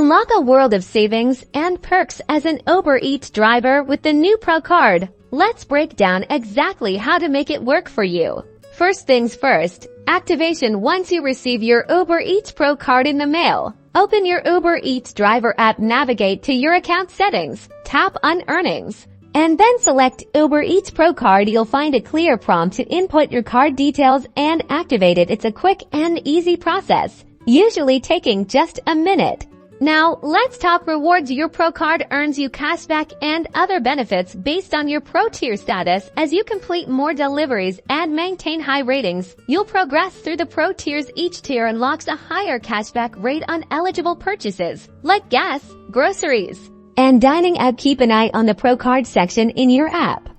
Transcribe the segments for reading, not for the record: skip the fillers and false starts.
Unlock a world of savings and perks as an Uber Eats driver with the new Pro Card. Let's break down exactly how to make it work for you. First things first, activation. Once you receive your Uber Eats Pro Card in the mail, open your Uber Eats driver app, navigate to your account settings, tap on Earnings, and then select Uber Eats Pro Card. You'll find a clear prompt to input your card details and activate it. It's a quick and easy process, usually taking just a minute. Now, let's talk rewards. Your Pro Card earns you cashback and other benefits based on your Pro tier status. As you complete more deliveries and maintain high ratings, you'll progress through the Pro tiers. Each tier unlocks a higher cashback rate on eligible purchases, like gas, groceries, and dining out. Keep an eye on the Pro Card section in your app.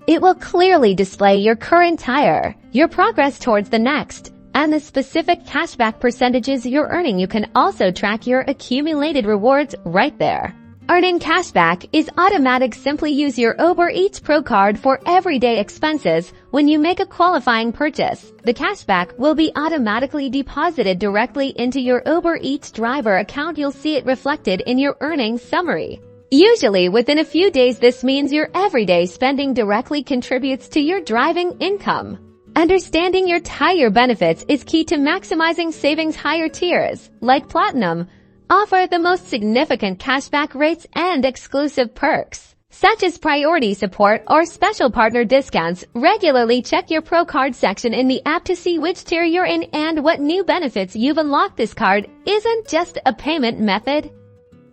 It will clearly display your current tier, your progress towards the next, and the specific cashback percentages you're earning. You can also track your accumulated rewards right there. Earning cashback is automatic. Simply use your Uber Eats Pro Card for everyday expenses. When you make a qualifying purchase, the cashback will be automatically deposited directly into your Uber Eats driver account. You'll see it reflected in your earnings summary, usually within a few days. This means your everyday spending directly contributes to your driving income. Understanding your tier benefits is key to maximizing savings. Higher tiers, like Platinum, offer the most significant cashback rates and exclusive perks, such as priority support or special partner discounts. Regularly check your Pro Card section in the app to see which tier you're in and what new benefits you've unlocked. This card isn't just a payment method.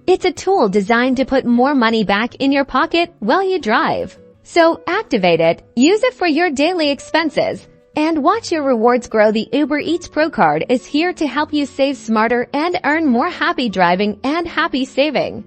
It's a tool designed to put more money back in your pocket while you drive. So activate it, use it for your daily expenses, and watch your rewards grow. The Uber Eats Pro Card is here to help you save smarter and earn more. Happy driving and happy saving.